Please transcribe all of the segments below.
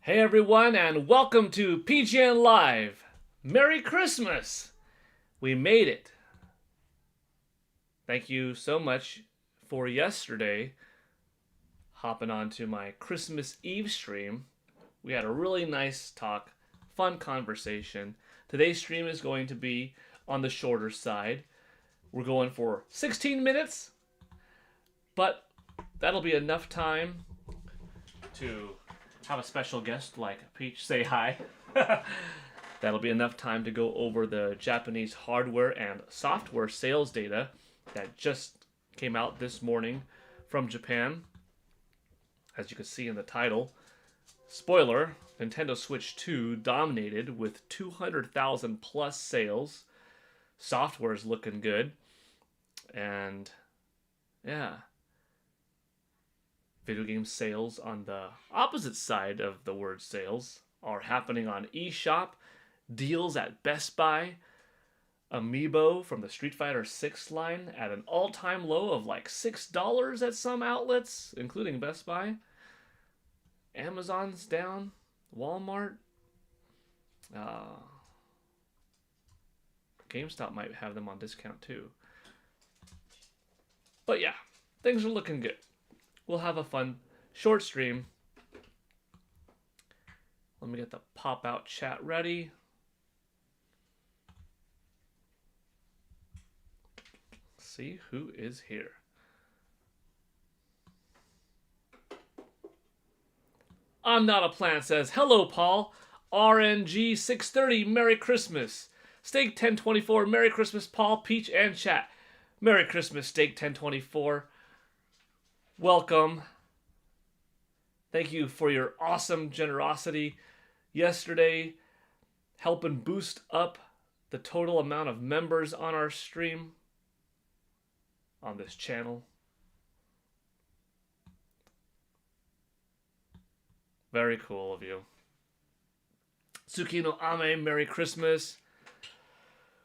Hey everyone, and welcome to PGN Live. Merry Christmas! We made it. Thank you so much for yesterday hopping onto my Christmas Eve stream. We had a really nice talk, fun conversation. Today's stream is going to be on the shorter side. We're going for 16 minutes, but that'll be enough time to have a special guest like Peach say hi. That'll be enough time to go over the Japanese hardware and software sales data that just came out this morning from Japan. As you can see in the title, spoiler, Nintendo Switch 2 dominated with 200,000 plus sales. Software's looking good. And yeah, video game sales on the opposite side of the word sales are happening on eShop, deals at Best Buy, Amiibo from the Street Fighter 6 line at an all-time low of like $6 at some outlets, including Best Buy. Amazon's down, Walmart. GameStop might have them on discount too. But yeah, things are looking good. We'll have a fun short stream. Let me get the pop-out chat ready. See who is here. I'm Not a Plant says, hello, Paul. RNG 630, Merry Christmas. Steak 1024, Merry Christmas, Paul, Peach, and chat. Merry Christmas, Steak 1024. Welcome. Thank you for your awesome generosity yesterday, helping boost up the total amount of members on our stream, on this channel. Very cool of you. Tsukino Ame, Merry Christmas.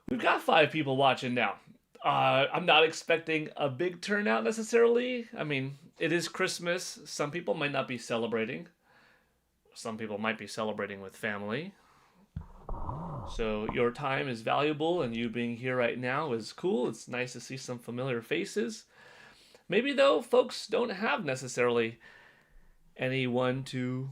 We've got 5 people watching now. I'm not expecting a big turnout necessarily. I mean, it is Christmas. Some people might not be celebrating. Some people might be celebrating with family. So your time is valuable, and you being here right now is cool. It's nice to see some familiar faces. Maybe, though, folks don't have necessarily anyone to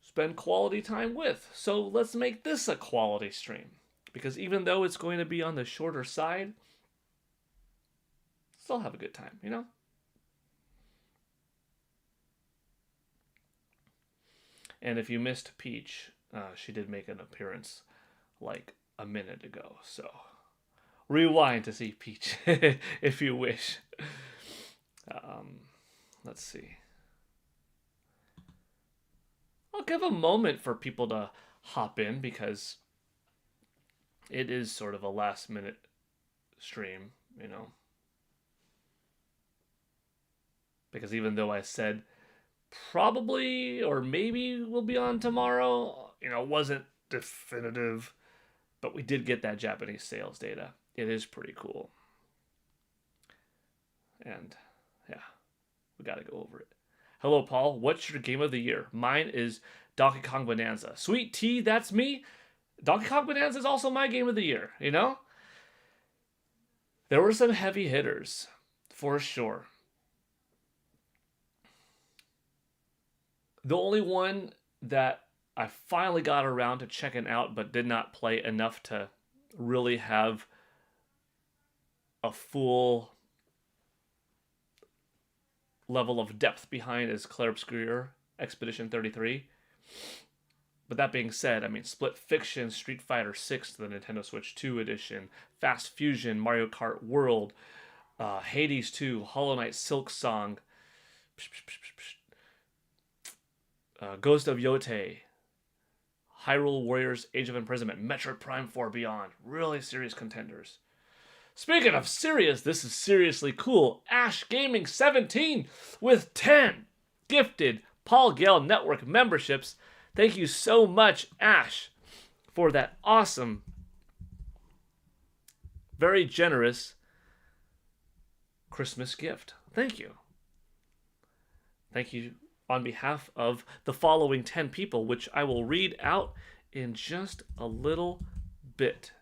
spend quality time with. So let's make this a quality stream. Because even though it's going to be on the shorter side, still have a good time, you know? And if you missed Peach, she did make an appearance like a minute ago. So rewind to see Peach if you wish. Let's see. I'll give a moment for people to hop in because it is sort of a last minute stream, you know? Because even though I said probably or maybe we'll be on tomorrow, you know, it wasn't definitive, but we did get that Japanese sales data. It is pretty cool. And yeah, we got to go over it. Hello, Paul. What's your game of the year? Mine is Donkey Kong Bonanza. Sweet tea, that's me. Donkey Kong Bonanza is also my game of the year, you know? There were some heavy hitters, for sure. The only one that I finally got around to checking out but did not play enough to really have a full level of depth behind is Clair Obscur Expedition 33. But that being said, I mean, Split Fiction, Street Fighter 6, the Nintendo Switch 2 edition, Fast Fusion, Mario Kart World, Hades 2, Hollow Knight Silk Song, Ghost of Yote, Hyrule Warriors Age of Imprisonment, Metroid Prime 4 Beyond. Really serious contenders. Speaking of serious, this is seriously cool. Ash Gaming 17 with 10 gifted Paul Gale Network memberships. Thank you so much, Ash, for that awesome, very generous Christmas gift. Thank you. Thank you on behalf of the following 10 people, which I will read out in just a little bit.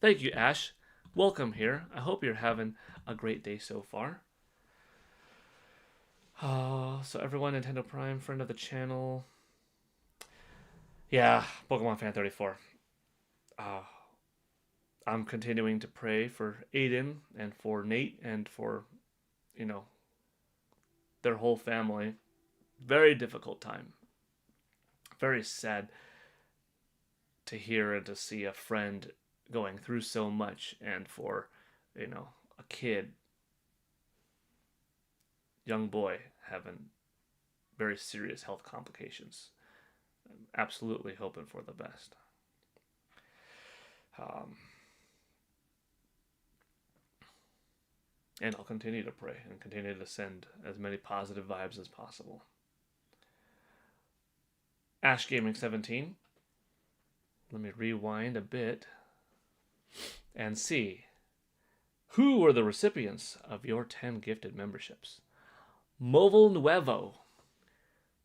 Thank you, Ash. Welcome here. I hope you're having a great day so far. So everyone, Nintendo Prime, friend of the channel. Yeah, Pokemon Fan 34. I'm continuing to pray for Aiden and for Nate and for, their whole family. Very difficult time. Very sad to hear and to see a friend going through so much, and for, a kid, young boy, having very serious health complications. I'm absolutely hoping for the best. And I'll continue to pray and continue to send as many positive vibes as possible. Ash Gaming 17. Let me rewind a bit and see who were the recipients of your 10 gifted memberships. Moval Nuevo,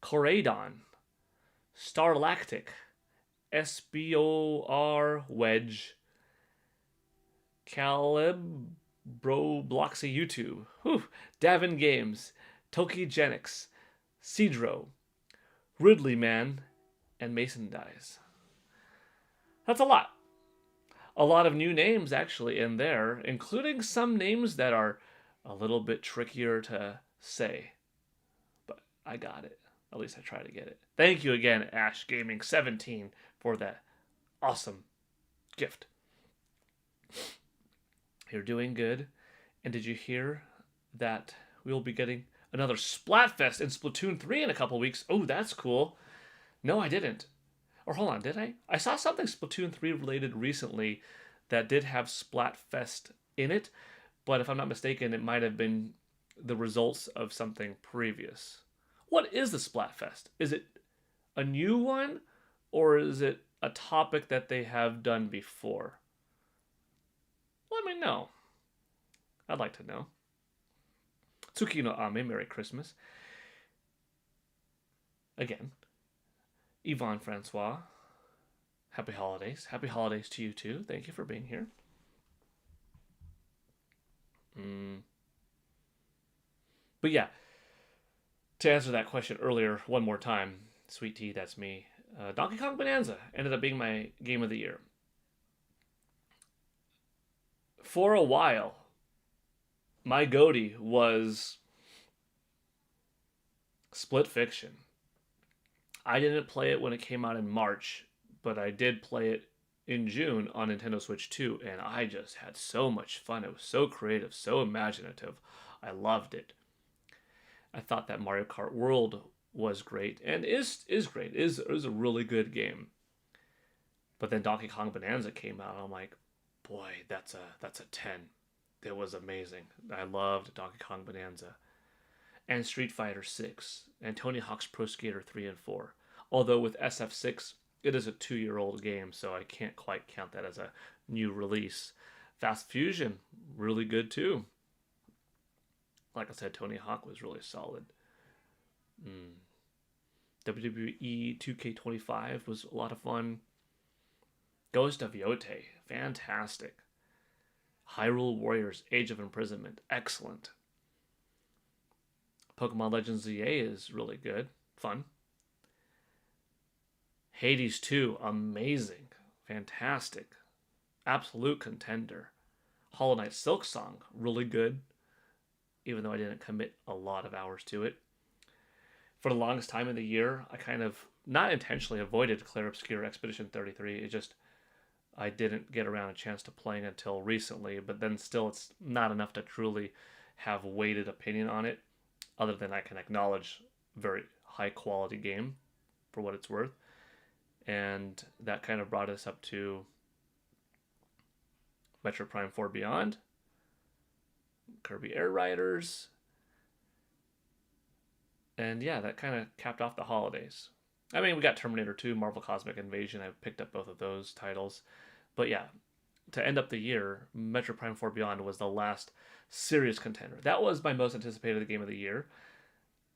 Coradon, Starlactic, SBOR Wedge, Caleb Bloxy YouTube, Davin Games, Tokigenics, Cedro, Ridley Man, and Mason Dies. That's a lot. A lot of new names actually in there, including some names that are a little bit trickier to say. But I got it. At least I try to get it. Thank you again, Ash Gaming 17, for that awesome gift. You're doing good. And did you hear that we will be getting another Splatfest in Splatoon 3 in a couple weeks? Oh, that's cool. No, I didn't. Or hold on, did I? I saw something Splatoon 3 related recently that did have Splatfest in it, but if I'm not mistaken, it might have been the results of something previous. What is the Splatfest? Is it a new one, or is it a topic that they have done before? Let me know. I'd like to know. Tsukino Ame, Merry Christmas. Again, Yvonne Francois, happy holidays. Happy holidays to you too. Thank you for being here. But yeah, to answer that question earlier one more time, Sweet Tea, that's me. Donkey Kong Bonanza ended up being my game of the year. For a while, my goatee was Split Fiction. I didn't play it when it came out in March, but I did play it in June on Nintendo Switch 2, and I just had so much fun. It was so creative, so imaginative. I loved it. I thought that Mario Kart World was great, and is great. Is a really good game. But then Donkey Kong Bonanza came out, and I'm like, boy, that's a 10. It was amazing. I loved Donkey Kong Bonanza. And Street Fighter 6, and Tony Hawk's Pro Skater 3 and 4. Although with SF6, it is a 2-year-old game, so I can't quite count that as a new release. Fast Fusion, really good too. Like I said, Tony Hawk was really solid. WWE 2K25 was a lot of fun. Ghost of Yote, fantastic. Hyrule Warriors Age of Imprisonment, excellent. Pokemon Legends ZA is really good, fun. Hades 2, amazing, fantastic, absolute contender. Hollow Knight Silksong, really good, even though I didn't commit a lot of hours to it. For the longest time in the year, I kind of, not intentionally, avoided Clair Obscur Expedition 33. It just, I didn't get around a chance to playing until recently, but then still it's not enough to truly have weighted opinion on it, other than I can acknowledge very high quality game for what it's worth. And that kind of brought us up to Metroid Prime 4 Beyond, Kirby Air Riders, and yeah, that kind of capped off the holidays. I mean, we got Terminator 2, Marvel Cosmic Invasion. I picked up both of those titles. But yeah, to end up the year, Metro Prime 4 Beyond was the last serious contender. That was my most anticipated game of the year.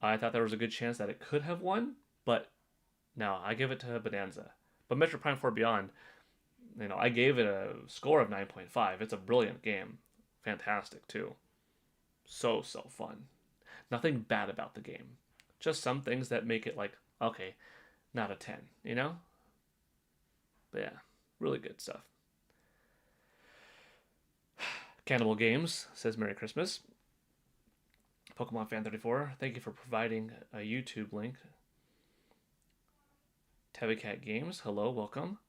I thought there was a good chance that it could have won, but no, I give it to Bonanza. But Metro Prime 4 Beyond, I gave it a score of 9.5. It's a brilliant game. Fantastic, too. So fun. Nothing bad about the game. Just some things that make it like, okay, not a 10, But yeah, really good stuff. Cannibal Games says Merry Christmas. Pokemon Fan 34, thank you for providing a YouTube link. Tabbycat Games, hello, welcome.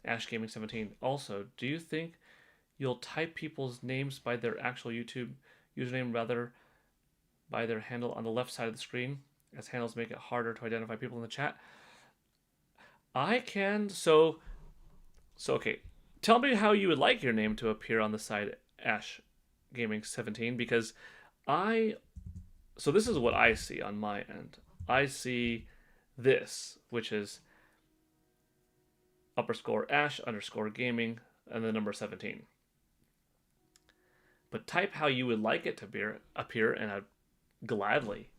Ash Gaming 17. Also, do you think you'll type people's names by their actual YouTube username rather by their handle on the left side of the screen, as handles make it harder to identify people in the chat? I can. So okay. Tell me how you would like your name to appear on the side, Ash Gaming 17, because so this is what I see on my end. I see this, which is _Ash _ gaming and the number 17. But type how you would like it to appear, and I'd gladly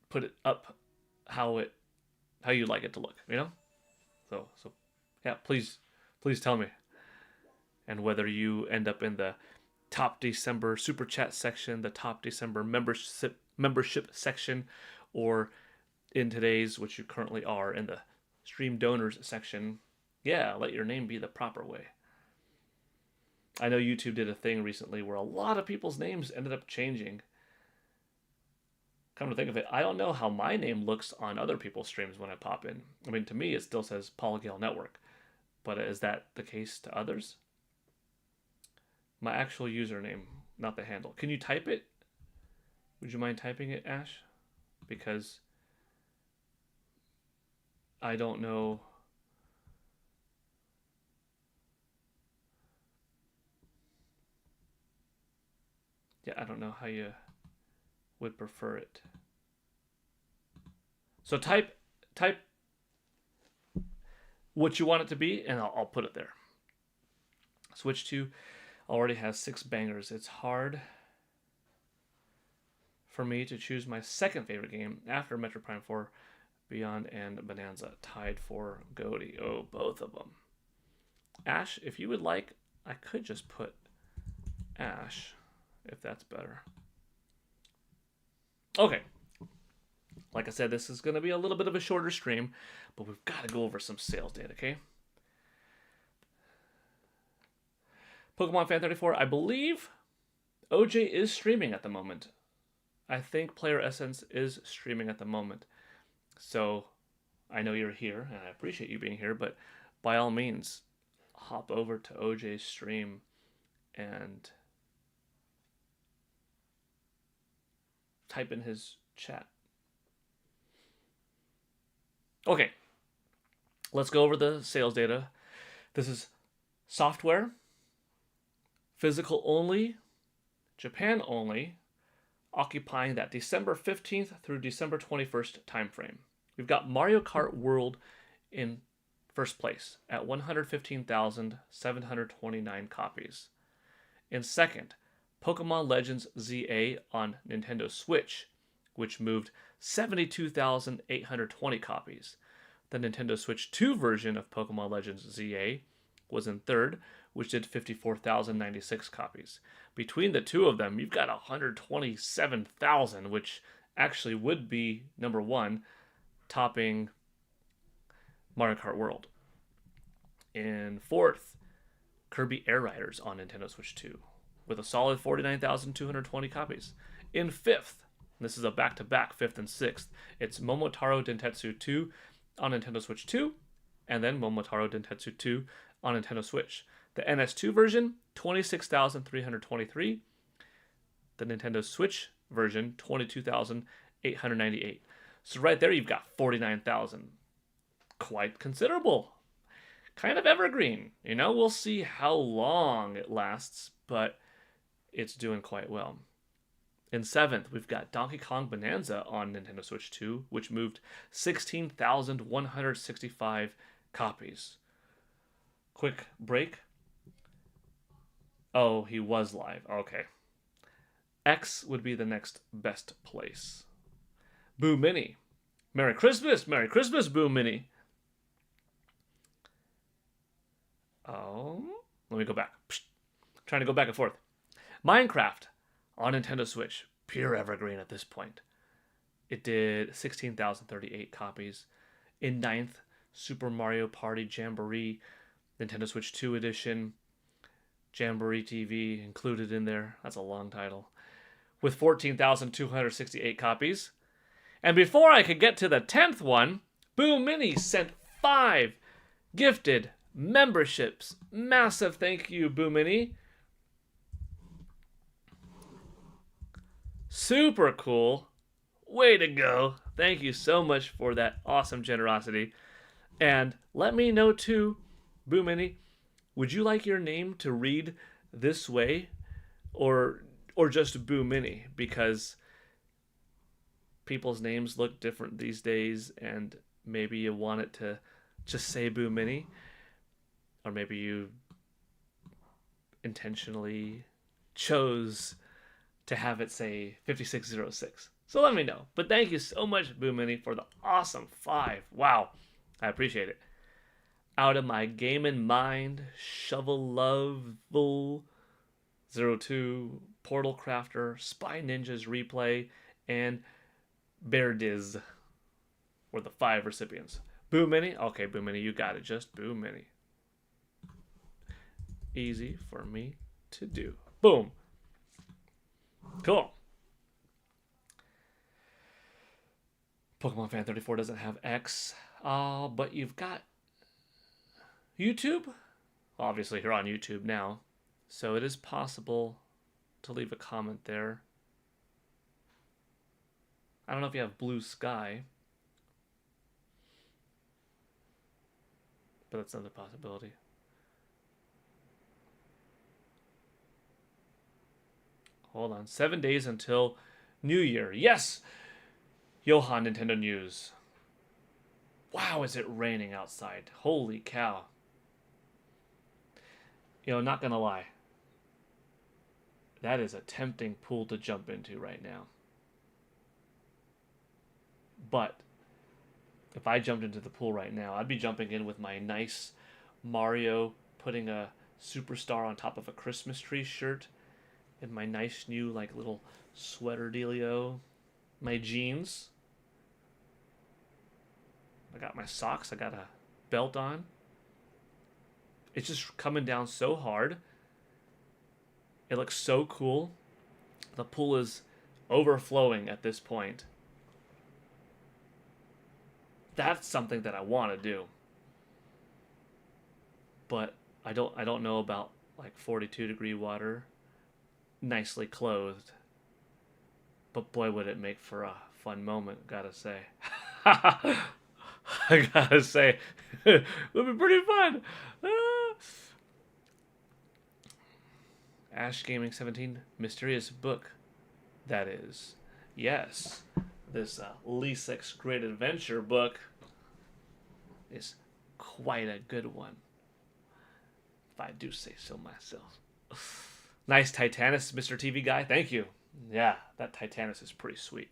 put it up how you'd like it to look, So yeah, please tell me. And whether you end up in the top December super chat section, the top December membership section, or in today's, which you currently are, in the stream donors section, yeah, let your name be the proper way. I know YouTube did a thing recently where a lot of people's names ended up changing. Come to think of it, I don't know how my name looks on other people's streams when I pop in. I mean, to me, it still says Paul Gale Network. But is that the case to others? My actual username, not the handle. Can you type it? Would you mind typing it, Ash? Because I don't know. Yeah, I don't know how you would prefer it. So type what you want it to be, and I'll put it there. Switch 2 already has 6 bangers. It's hard for me to choose my second favorite game after Metro Prime 4 Beyond and Bonanza, tied for Goaty. Oh, both of them. Ash, if you would like, I could just put Ash, if that's better. Okay. Like I said, this is going to be a little bit of a shorter stream, but we've got to go over some sales data, okay? Pokemon Fan 34, I believe OJ is streaming at the moment. I think Player Essence is streaming at the moment. So I know you're here, and I appreciate you being here, but by all means, hop over to OJ's stream and type in his chat. Okay, let's go over the sales data. This is software, physical only, Japan only, occupying that December 15th through December 21st timeframe. We've got Mario Kart World in first place at 115,729 copies. In second, Pokemon Legends ZA on Nintendo Switch, which moved 72,820 copies. The Nintendo Switch 2 version of Pokemon Legends ZA was in third, which did 54,096 copies. Between the two of them, you've got 127,000, which actually would be number one, topping Mario Kart World. In fourth, Kirby Air Riders on Nintendo Switch 2, with a solid 49,220 copies. In fifth, this is a back-to-back, 5th and 6th. It's Momotaro Dentetsu 2 on Nintendo Switch 2, and then Momotaro Dentetsu 2 on Nintendo Switch. The NS2 version, 26,323. The Nintendo Switch version, 22,898. So right there, you've got 49,000. Quite considerable. Kind of evergreen. We'll see how long it lasts, but it's doing quite well. In 7th, we've got Donkey Kong Bonanza on Nintendo Switch 2, which moved 16,165 copies. Quick break. Oh, he was live. Okay. X would be the next best place. Boo Mini. Merry Christmas! Merry Christmas, Boo Mini! Oh, let me go back. Trying to go back and forth. Minecraft on Nintendo Switch. Pure evergreen at this point. It did 16,038 copies. In 9th, Super Mario Party Jamboree, Nintendo Switch 2 edition. Jamboree TV included in there. That's a long title. With 14,268 copies. And before I could get to the 10th one, Boo Mini sent 5 gifted memberships. Massive thank you, Boo Mini. Super cool. Way to go. Thank you so much for that awesome generosity. And let me know too, Boo Mini, would you like your name to read this way or just Boo Mini? Because people's names look different these days, and maybe you want it to just say Boo Mini, or maybe you intentionally chose to have it say 5606. So let me know. But thank you so much, Boo Mini, for the awesome 5. Wow, I appreciate it. Out of My Gamin' Mind, Shovel Level 02, Portal Crafter, Spy Ninjas Replay, and Bear Diz were the 5 recipients. Boo Mini? Okay, Boo Mini, you got it. Just Boo Mini. Easy for me to do. Boom. Cool. Pokemon Fan 34 doesn't have X, but you've got YouTube. Obviously, you're on YouTube now, so it is possible to leave a comment there. I don't know if you have Blue Sky, but that's another possibility. Hold on. 7 days until New Year. Yes! Johan, Nintendo News. Wow, is it raining outside? Holy cow. You know, not gonna lie. That is a tempting pool to jump into right now. But if I jumped into the pool right now, I'd be jumping in with my nice Mario putting a superstar on top of a Christmas tree shirt and my nice new like little sweater dealio, my jeans. I got my socks, I got a belt on. It's just coming down so hard. It looks so cool. The pool is overflowing at this point. That's something that I want to do. But I don't know about like 42-degree water, nicely clothed. But boy, would it make for a fun moment, gotta say. I gotta say, it would be pretty fun. Ash Gaming 17, Mysterious Book. That is. Yes. This Lisek's Great Adventure book is quite a good one, if I do say so myself. Nice Titanus, Mr. TV Guy. Thank you. Yeah, that Titanus is pretty sweet.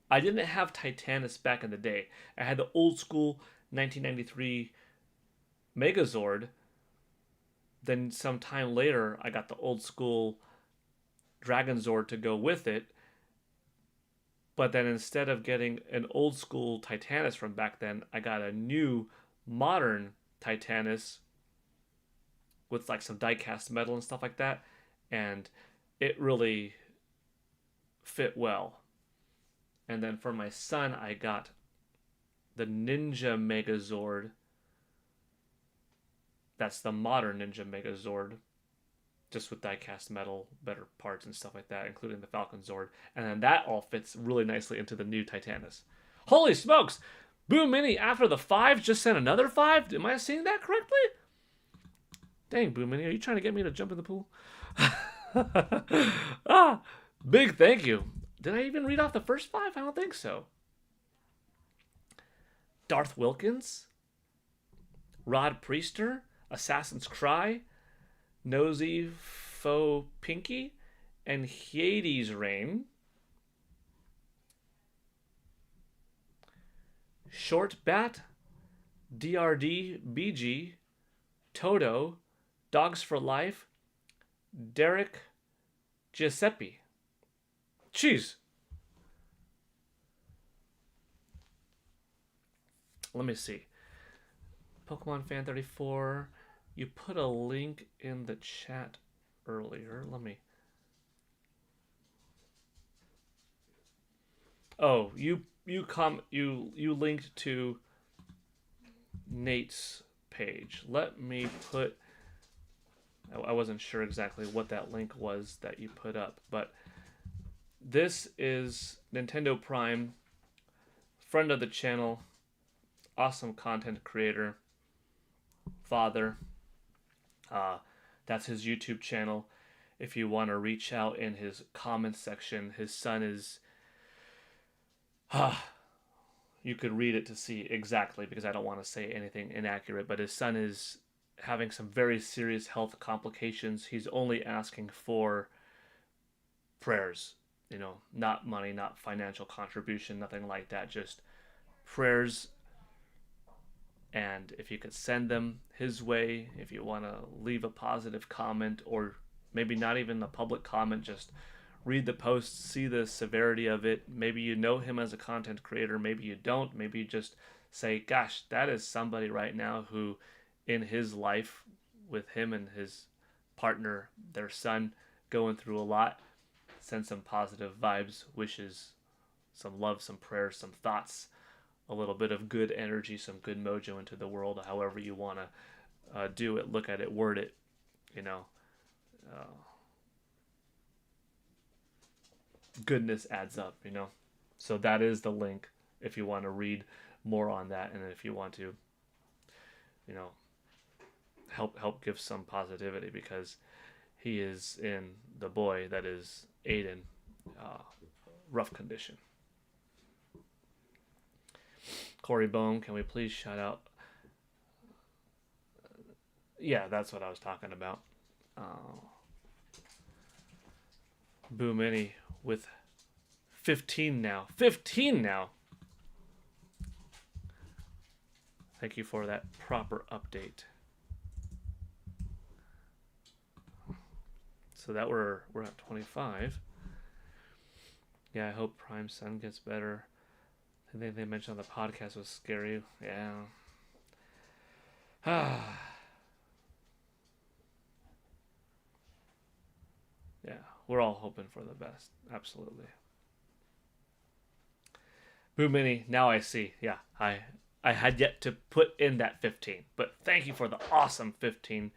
I didn't have Titanus back in the day. I had the old school 1993 Megazord. Then some time later, I got the old school Dragon Zord to go with it. But then instead of getting an old school Titanus from back then, I got a new modern Titanus with like some die-cast metal and stuff like that. And it really fit well. And then for my son, I got the Ninja Megazord. That's the modern Ninja Megazord. Just with die-cast metal, better parts and stuff like that, including the Falcon Zord. And then that all fits really nicely into the new Titanus. Holy smokes! Boo Mini, after the 5, just sent another 5? Am I seeing that correctly? Dang, Boo Mini, are you trying to get me to jump in the pool? Big thank you. Did I even read off the first five? I don't think so. Darth Wilkins, Rod Priester, Assassin's Cry, Nosy Faux Pinky, and Hades Reign. Short Bat, DRD BG, Toto, Dogs for Life, Derek Giuseppe. Jeez. Let me see. Pokemon Fan 34. You put a link in the chat earlier. Let me. Oh, you linked to Nate's page. Let me put. I wasn't sure exactly what that link was that you put up, but this is Nintendo Prime, friend of the channel, awesome content creator, father. That's his YouTube channel. If you want to reach out in his comments section, his son is. You could read it to see exactly, because I don't want to say anything inaccurate, but his son is having some very serious health complications. He's only asking for prayers, not money, not financial contribution, nothing like that, just prayers. And if you could send them his way, if you want to leave a positive comment, or maybe not even a public comment, just read the post, see the severity of it. Maybe you know him as a content creator, maybe you don't. Maybe you just say, gosh, that is somebody right now who, in his life, with him and his partner, their son, going through a lot. Send some positive vibes, wishes, some love, some prayers, some thoughts, a little bit of good energy, some good mojo into the world, however you want to do it, look at it, word it, goodness adds up, So that is the link if you want to read more on that, and if you want to, help give some positivity, because he is in the boy that is Aiden, rough condition. Corey Bone, can we please shout out? Yeah, that's what I was talking about. Boo Mini with 15 now. 15 now! Thank you for that proper update. So that we're at 25. Yeah, I hope Prime Sun gets better. I think they mentioned on the podcast was scary. Yeah. Yeah, we're all hoping for the best. Absolutely. Boo Mini, now I see. Yeah, I had yet to put in that 15, but thank you for the awesome $15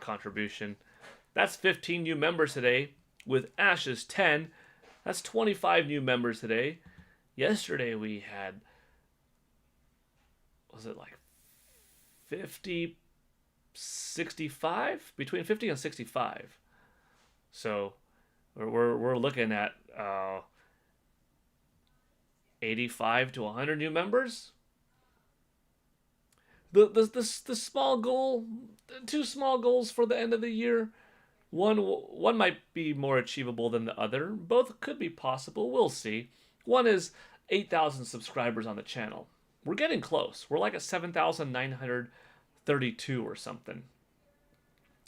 contribution. That's 15 new members today, with Ash's 10. That's 25 new members today. Yesterday we had, was it like 50, 65? Between 50 and 65. So we're looking at 85 to 100 new members. The small goal, two small goals for the end of the year. One might be more achievable than the other. Both could be possible. We'll see. One is 8,000 subscribers on the channel. We're getting close. We're like at 7,932 or something.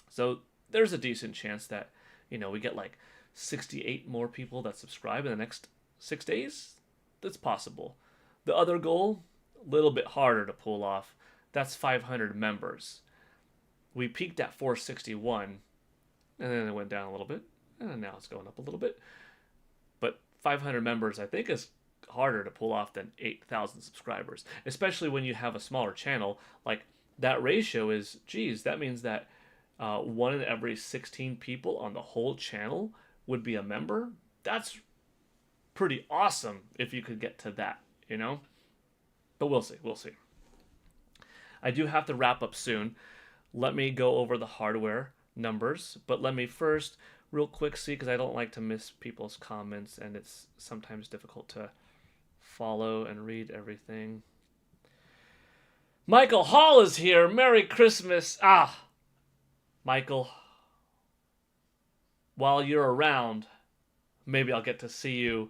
So there's a decent chance that, we get like 68 more people that subscribe in the next 6 days. That's possible. The other goal, a little bit harder to pull off. That's 500 members. We peaked at 461, and then it went down a little bit, and now it's going up a little bit. But 500 members, I think, is harder to pull off than 8,000 subscribers, especially when you have a smaller channel. Like, that ratio is, geez, that means that 1 in every 16 people on the whole channel would be a member. That's pretty awesome if you could get to that, But we'll see. I do have to wrap up soon. Let me go over the hardware numbers, but let me first real quick see because I don't like to miss people's comments, and it's sometimes difficult to follow and read everything. Michael Hall is here. Merry Christmas. Michael, while you're around, maybe I'll get to see you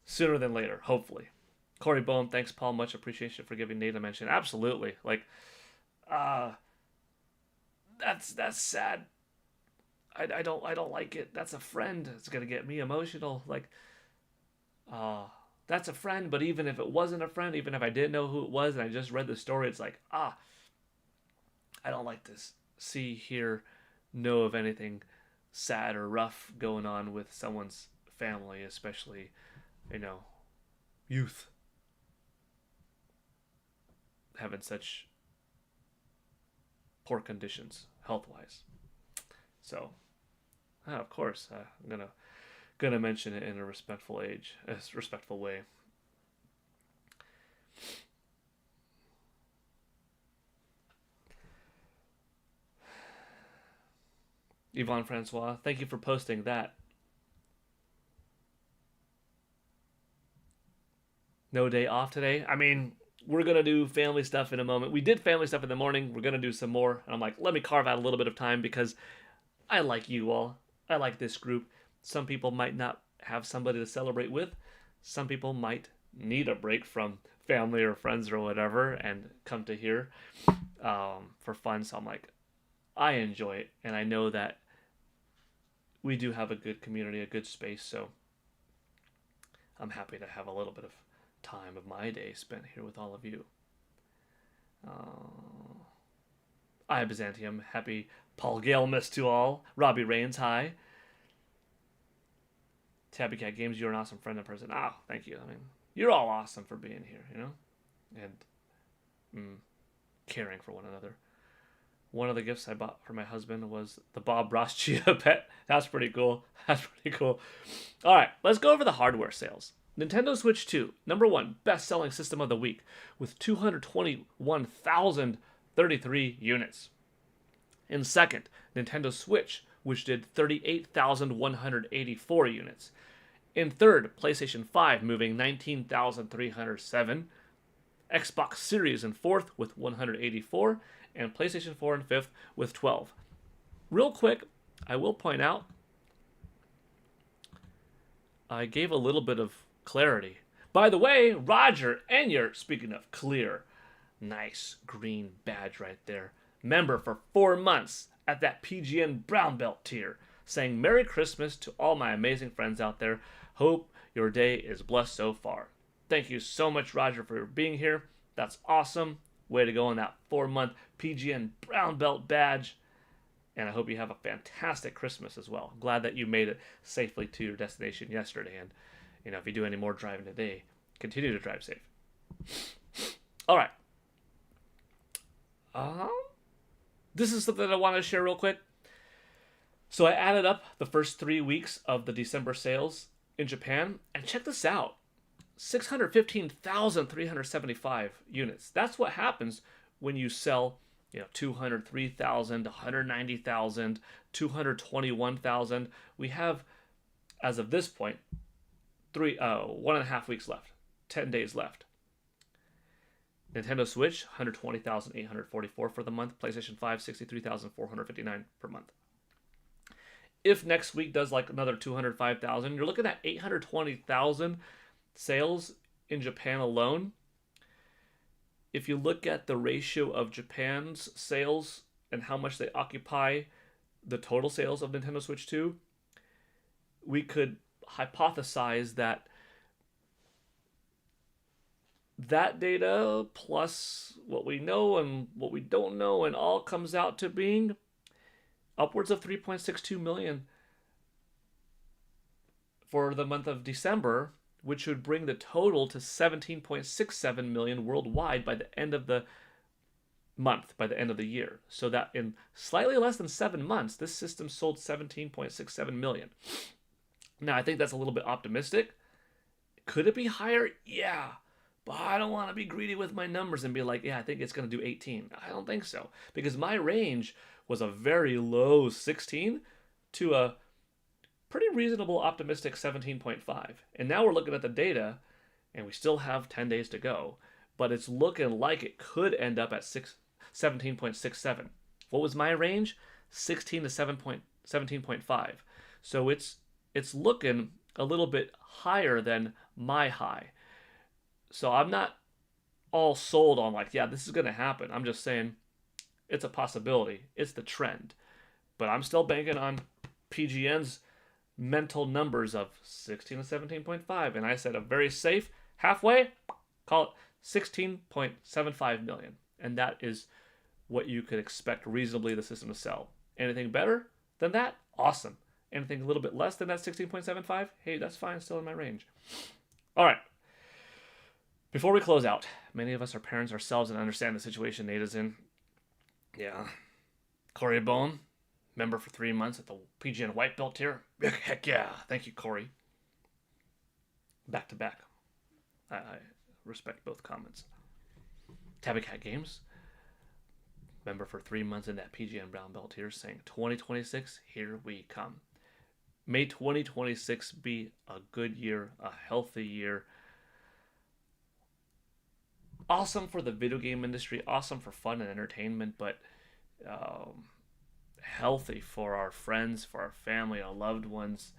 sooner than later, hopefully. Corey Bohm, thanks, Paul. Much appreciation for giving Nate a mention. Absolutely. That's sad. I don't like it. That's a friend. It's gonna get me emotional. That's a friend. But even if it wasn't a friend, even if I didn't know who it was, and I just read the story, it's like I don't like to see, hear, know of anything sad or rough going on with someone's family, especially, youth having such poor conditions health-wise. So, of course, I'm gonna mention it in a respectful way. Yvonne Francois, thank you for posting that. No day off today. I mean, we're going to do family stuff in a moment. We did family stuff in the morning. We're going to do some more. And I'm like, let me carve out a little bit of time because I like you all. I like this group. Some people might not have somebody to celebrate with. Some people might need a break from family or friends or whatever and come to here for fun. So I'm like, I enjoy it. And I know that we do have a good community, a good space. So I'm happy to have a little bit of time of my day spent here with all of you. I am Byzantium. Happy Paul Gale miss to all. Robbie Rains, hi. Tabby Cat Games, you're an awesome friend and person. Thank you. I mean, you're all awesome for being here, and caring for one another. One of the gifts I bought for my husband was the Bob Ross Chia pet. That's pretty cool. All right, let's go over the hardware sales. Nintendo Switch 2, number 1 best-selling system of the week with 221,033 units. In second, Nintendo Switch, which did 38,184 units. In third, PlayStation 5, moving 19,307. Xbox Series in fourth with 184, and PlayStation 4 in fifth with 12. Real quick, I will point out, I gave a little bit of clarity. By the way, Roger Enyart, speaking of clear, nice green badge right there. Member for 4 months at that PGN Brown Belt tier, saying Merry Christmas to all my amazing friends out there. Hope your day is blessed so far. Thank you so much, Roger, for being here. That's awesome. Way to go on that 4-month PGN Brown Belt badge. And I hope you have a fantastic Christmas as well. Glad that you made it safely to your destination yesterday. And, if you do any more driving today, continue to drive safe. All right. This is something I want to share real quick. So I added up the first 3 weeks of the December sales in Japan. And check this out. 615,375 units. That's what happens when you sell 203,000, 190,000, 221,000. We have, as of this point, 1.5 weeks left, 10 days left. Nintendo Switch, 120,844 for the month. PlayStation 5, 63,459 per month. If next week does like another 205,000, you're looking at 820,000 sales in Japan alone. If you look at the ratio of Japan's sales and how much they occupy the total sales of Nintendo Switch 2, we could hypothesize that data plus what we know and what we don't know and all comes out to being upwards of 3.62 million for the month of December, which would bring the total to 17.67 million worldwide by the end of the month, by the end of the year. So that in slightly less than 7 months, this system sold 17.67 million. Now, I think that's a little bit optimistic. Could it be higher? Yeah. But I don't want to be greedy with my numbers and be like, I think it's going to do 18. I don't think so. Because my range was a very low 16 to a pretty reasonable optimistic 17.5. And now we're looking at the data, and we still have 10 days to go, but it's looking like it could end up at 17.67. What was my range? 16 to 17.5. So it's looking a little bit higher than my high. So I'm not all sold on like, yeah, this is going to happen. I'm just saying it's a possibility. It's the trend. But I'm still banking on PGN's mental numbers of 16 to 17.5. And I said a very safe halfway, call it 16.75 million. And that is what you could expect reasonably the system to sell. Anything better than that? Awesome. Anything a little bit less than that 16.75? Hey, that's fine. Still in my range. All right. Before we close out, many of us are parents ourselves and understand the situation Nate is in. Yeah. Corey Bone, member for 3 months at the PGN White Belt tier. Heck yeah. Thank you, Corey. Back to back. I respect both comments. Tabby Cat Games, member for 3 months in that PGN Brown Belt tier, saying 2026, here we come. May 2026 be a good year, a healthy year. Awesome for the video game industry, awesome for fun and entertainment, but healthy for our friends, for our family, our loved ones,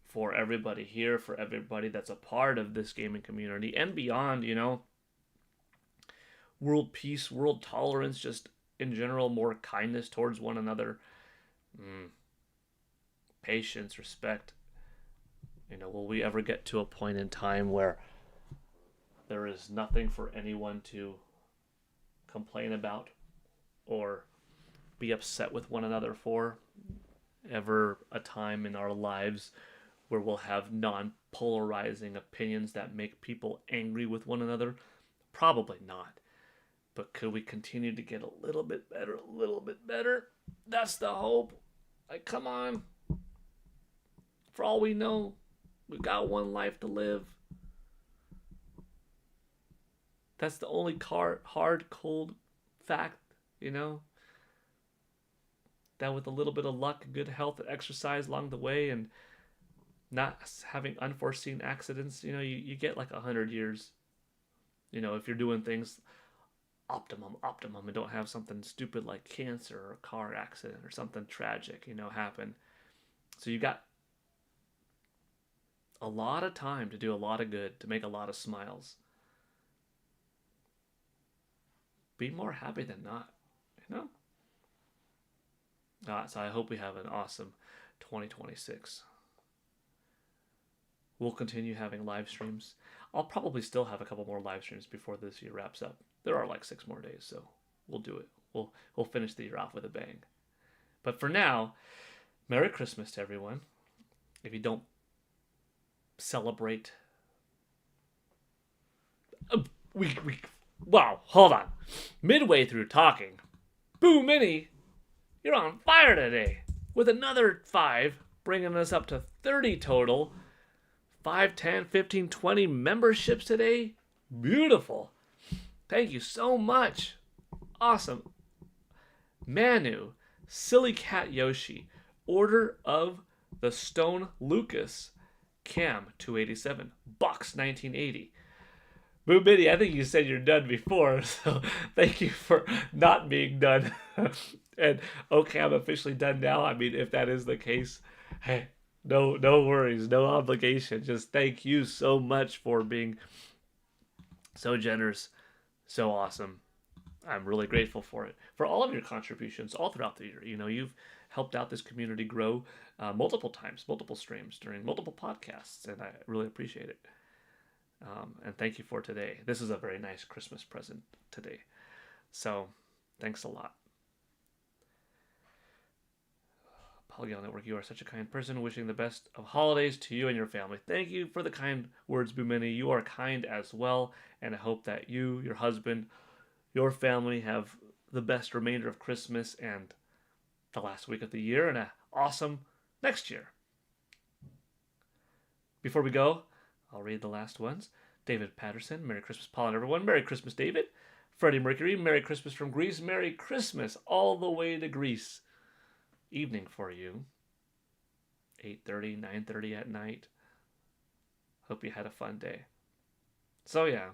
for everybody here, for everybody that's a part of this gaming community and beyond, you know. World peace, world tolerance, just in general, more kindness towards one another. Patience, respect. You know, will we ever get to a point in time where there is nothing for anyone to complain about or be upset with one another for? Ever a time in our lives where we'll have non-polarizing opinions that make people angry with one another? Probably not. But could we continue to get a little bit better, a little bit better? That's the hope. Like, come on. For all we know, we've got one life to live. That's the only hard, cold fact, you know? That with a little bit of luck, good health, and exercise along the way, and not having unforeseen accidents, you know, you get like 100 years. You know, if you're doing things optimum, and don't have something stupid like cancer or a car accident or something tragic, you know, happen. So you got a lot of time to do a lot of good, to make a lot of smiles. Be more happy than not, you know? So I hope we have an awesome 2026. We'll continue having live streams. I'll probably still have a couple more live streams before this year wraps up. There are like 6 more days, so we'll do it. We'll finish the year off with a bang. But for now, Merry Christmas to everyone. If you don't celebrate, wow, hold on. Midway through talking, Boo Mini, you're on fire today with another 5, bringing us up to 30 total. 5, 10, 15, 20 memberships today. Beautiful. Thank you so much. Awesome. Manu, Silly Cat Yoshi, Order of the Stone Lucas, Cam 287, Box 1980. Boo Biddy, I think you said you're done before, so thank you for not being done. And okay, I'm officially done now. I mean, if that is the case, hey, no worries, no obligation. Just thank you so much for being so generous, so awesome. I'm really grateful for it. For all of your contributions all throughout the year. You know, you've helped out this community grow multiple times, multiple streams, during multiple podcasts, and I really appreciate it. And thank you for today. This is a very nice Christmas present today. So, thanks a lot. Polygon Network, you are such a kind person. Wishing the best of holidays to you and your family. Thank you for the kind words, Boomini. You are kind as well, and I hope that you, your husband, your family have the best remainder of Christmas and the last week of the year, and an awesome next year. Before we go, I'll read the last ones. David Patterson, Merry Christmas, Paul and everyone. Merry Christmas, David. Freddie Mercury, Merry Christmas from Greece. Merry Christmas all the way to Greece. evening for you. 8:30, 9:30 at night. Hope you had a fun day. So yeah,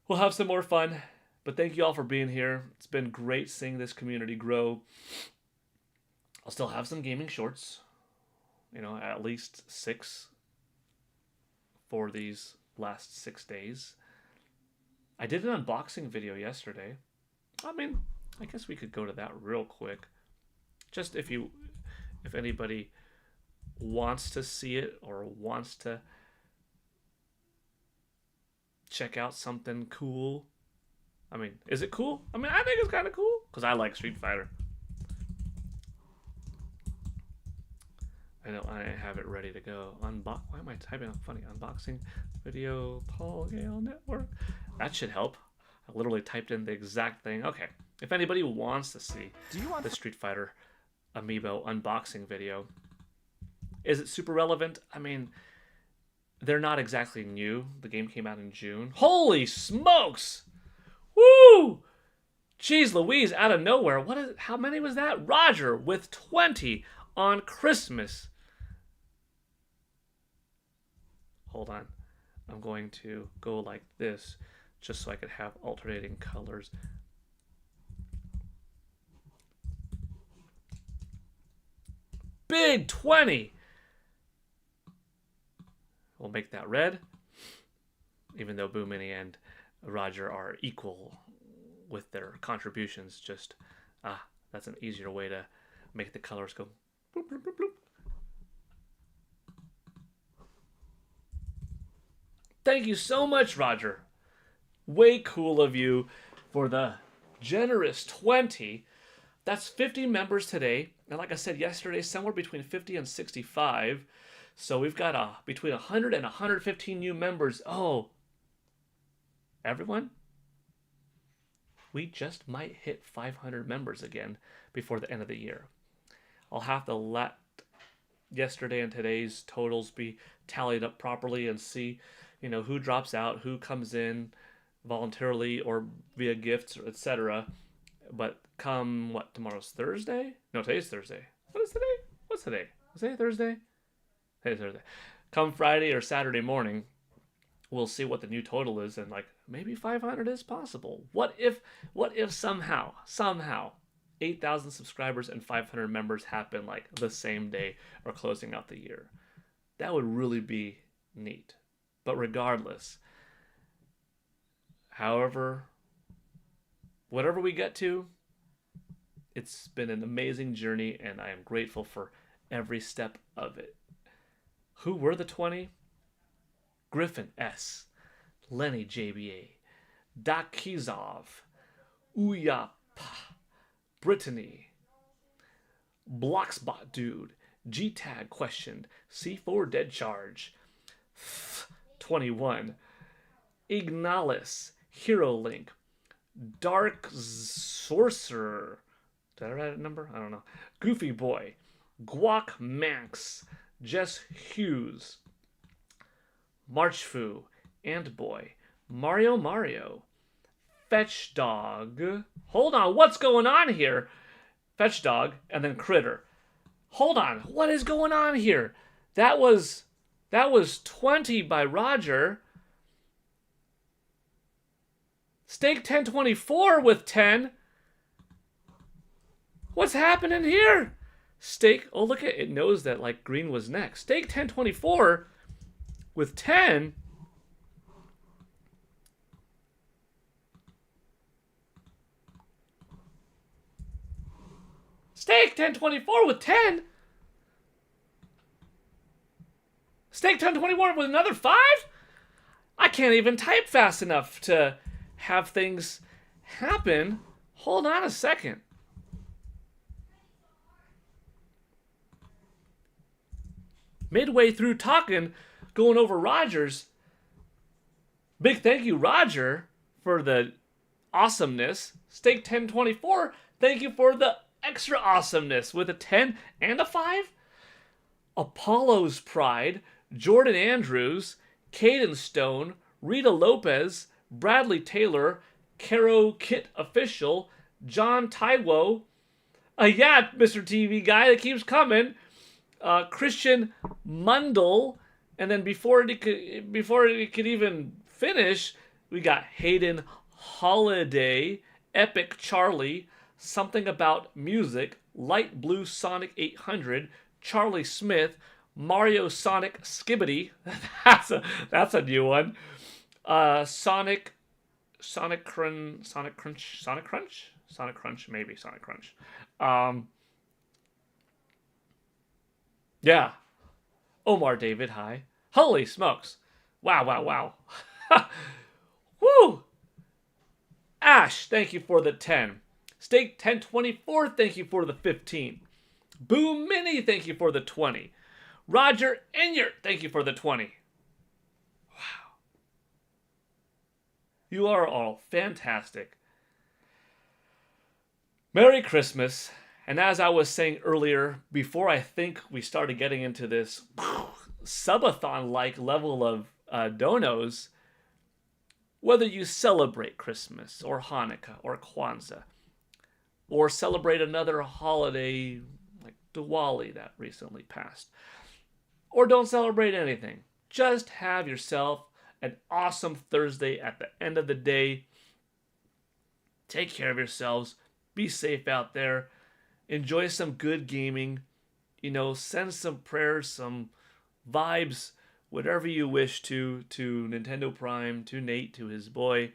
we'll have some more fun. But thank you all for being here. It's been great seeing this community grow. I'll still have some gaming shorts. At least 6 for these last 6 days. I did an unboxing video yesterday. I guess we could go to that real quick. Just if anybody wants to see it or wants to check out something cool. Is it cool? I think it's kind of cool because I like Street Fighter. I know I have it ready to go. Why am I typing out funny? Unboxing video, Paul Gale Network. That should help. I literally typed in the exact thing. Okay. If anybody wants to see the Street Fighter Amiibo unboxing video, is it super relevant? They're not exactly new. The game came out in June. Holy smokes! Woo! Jeez Louise, out of nowhere. How many was that? Roger with 20 on Christmas. Hold on. I'm going to go like this just so I could have alternating colors. Big 20! We'll make that red. Even though Boo Mini and Roger are equal with their contributions. That's an easier way to make the colors go bloop, bloop, bloop, bloop. Thank you so much, Roger. Way cool of you for the generous 20. That's 50 members today. And like I said yesterday, somewhere between 50 and 65. So we've got between 100 and 115 new members. Oh, everyone, we just might hit 500 members again before the end of the year. I'll have to let yesterday and today's totals be tallied up properly and see, who drops out, who comes in voluntarily or via gifts, etc. But come, tomorrow's Thursday? No, today's Thursday. What is today? What's today? Is today Thursday? Today's Thursday. Come Friday or Saturday morning, we'll see what the new total is, and maybe 500 is possible. What if somehow 8,000 subscribers and 500 members happen the same day or closing out the year? That would really be neat. But regardless, whatever we get to, it's been an amazing journey, and I am grateful for every step of it. Who were the 20? Griffin S., Lenny JBA, Dakizov, Uyap, Brittany, Blockspot Dude, G-Tag Questioned, C4 Dead Charge, 21, Ignalis, Hero Link, Dark Sorcerer, did I write a number? I don't know. Goofy Boy, Guac Manx, Jess Hughes, Marchfu, Ant Boy, Mario, Fetch Dog. Hold on, what's going on here? Fetch Dog, and then Critter. Hold on, what is going on here? That was 20 by Roger. Steak 1024 with 10. What's happening here? Steak, oh look at it, knows that green was next. Steak 1024 with 10. Steak 1024 with 10. Steak 1024 with another 5? I can't even type fast enough to have things happen. Hold on a second. Midway through talking, going over Roger's. Big thank you, Roger, for the awesomeness. Steak 1024, thank you for the extra awesomeness with a 10 and a 5. Apollo's Pride, Jordan Andrews, Caden Stone, Rita Lopez, Bradley Taylor, Caro Kit Official, John Taiwo, Yeah, Mr. TV guy, it keeps coming. Christian Mundell, and then before it could even finish, we got Hayden Holiday, Epic Charlie, something about music, Light Blue Sonic 800, Charlie Smith, Mario Sonic Skibbity. That's a new one. Sonic Sonic Crunch, maybe Sonic Crunch. Um, yeah, Omar David, hi. Holy smokes. Wow, wow, wow. Woo! Ash, thank you for the 10. Steak 1024, thank you for the 15. Boom Mini, thank you for the 20. Roger Enyart, thank you for the 20. Wow. You are all fantastic. Merry Christmas. And as I was saying earlier, before I think we started getting into this subathon like level of donos, whether you celebrate Christmas or Hanukkah or Kwanzaa, or celebrate another holiday like Diwali that recently passed, or don't celebrate anything, just have yourself an awesome Thursday at the end of the day. Take care of yourselves. Be safe out there. Enjoy some good gaming. Send some prayers, some vibes, whatever you wish to Nintendo Prime, to Nate, to his boy,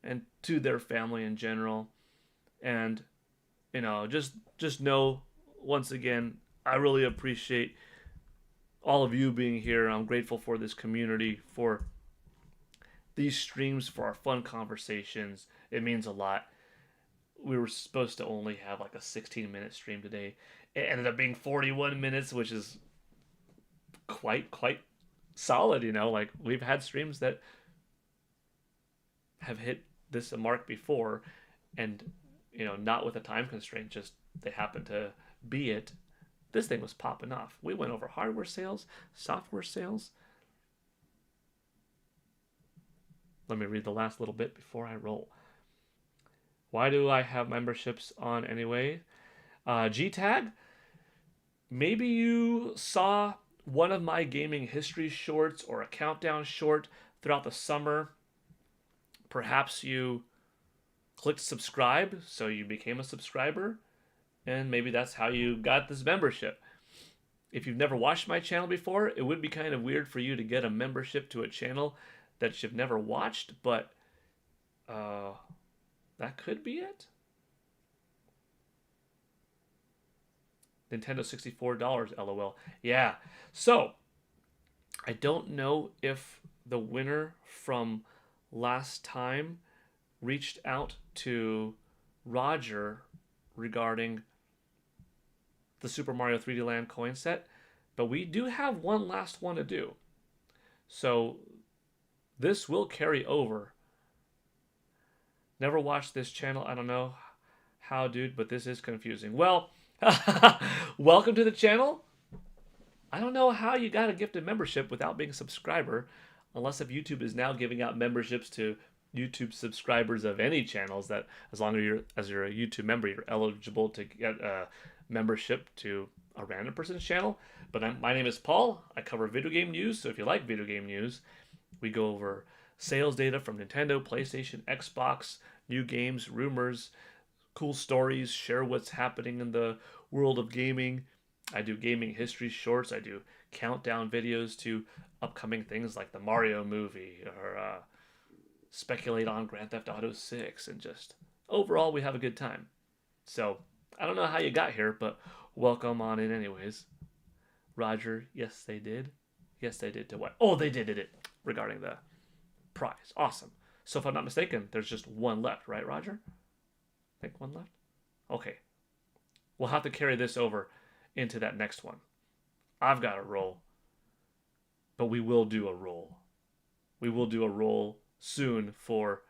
and to their family in general. And just know, once again, I really appreciate all of you being here. I'm grateful for this community, for these streams, for our fun conversations. It means a lot. We were supposed to only have like a 16-minute stream today. It ended up being 41 minutes, which is quite solid. Like we've had streams that have hit this mark before, and not with a time constraint, just they happen to be it. This thing was popping off. We went over hardware sales, software sales. Let me read the last little bit before I roll. Why do I have memberships on anyway? G-Tag, maybe you saw one of my gaming history shorts or a countdown short throughout the summer. Perhaps you clicked subscribe, so you became a subscriber, and maybe that's how you got this membership. If you've never watched my channel before, it would be kind of weird for you to get a membership to a channel that you've never watched, but that could be it. Nintendo $64, LOL. Yeah. So, I don't know if the winner from last time reached out to Roger regarding the Super Mario 3D Land coin set, but we do have one last one to do. So, this will carry over. Never watched this channel. I don't know how, dude, but this is confusing. Well, welcome to the channel. I don't know how you got a gifted membership without being a subscriber, unless if YouTube is now giving out memberships to YouTube subscribers of any channels, that as long as you're a YouTube member, you're eligible to get a membership to a random person's channel. But my name is Paul. I cover video game news, so if you like video game news, we go over sales data from Nintendo, PlayStation, Xbox, new games, rumors, cool stories, share what's happening in the world of gaming. I do gaming history shorts. I do countdown videos to upcoming things like the Mario movie, or speculate on Grand Theft Auto 6, and just overall we have a good time. So I don't know how you got here, but welcome on in anyways. Roger, yes they did. Yes they did to what? Oh, they did it regarding the prize. Awesome. So if I'm not mistaken, there's just one left, right, Roger? I think one left? Okay. We'll have to carry this over into that next one. I've got a roll, but we will do a roll. We will do a roll soon for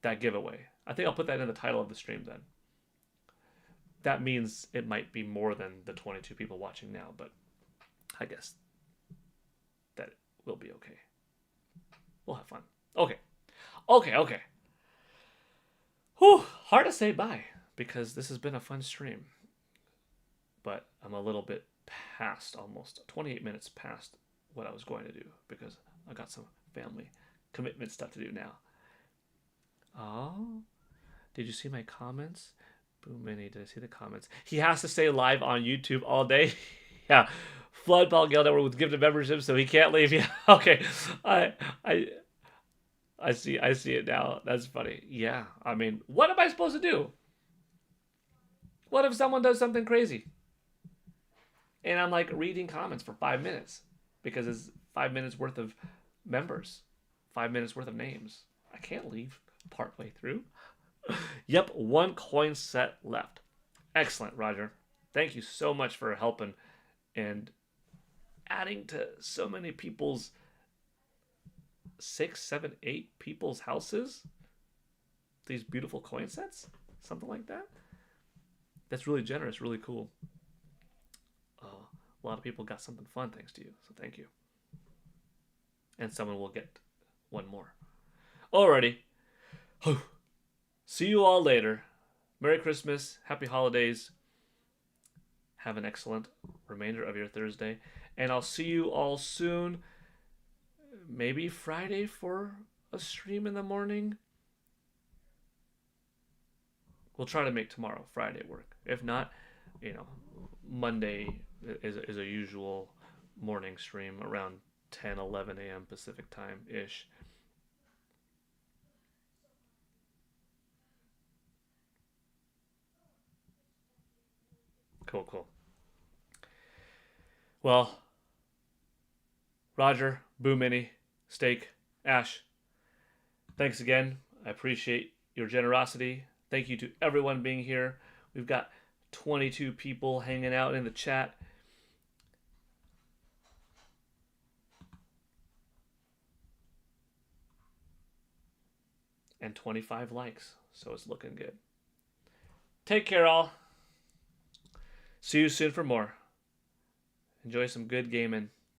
that giveaway. I think I'll put that in the title of the stream then. That means it might be more than the 22 people watching now, but I guess that will be okay. We'll have fun. Okay. Whew, hard to say bye. because this has been a fun stream. But I'm a little bit past, almost 28 minutes past what I was going to do because I got some family commitment stuff to do now. Oh, did you see my comments? Boom Mini, did I see the comments? He has to stay live on YouTube all day. Yeah. Floodball Gale Network with gifted membership, so he can't leave. Yeah. Okay. I see it now. That's funny. Yeah. I mean, what am I supposed to do? What if someone does something crazy? And I'm like reading comments for 5 minutes because it's 5 minutes worth of members, 5 minutes worth of names. I can't leave partway through. Yep, 1 coin set left. Excellent, Roger. Thank you so much for helping and adding to so many people's 6, 7, 8 people's houses. These beautiful coin sets, something like that. That's really generous, really cool. A lot of people got something fun thanks to you, so thank you. And someone will get 1 more. Alrighty. See you all later. Merry Christmas, Happy Holidays. Have an excellent remainder of your Thursday. And I'll see you all soon. Maybe Friday for a stream in the morning. We'll try to make tomorrow, Friday, work. If not, Monday is a usual morning stream around 10, 11 a.m. Pacific time-ish. Cool. Well, Roger, Boo Mini, Steak, Ash, thanks again. I appreciate your generosity. Thank you to everyone being here. We've got 22 people hanging out in the chat. And 25 likes, so it's looking good. Take care, all. See you soon for more. Enjoy some good gaming.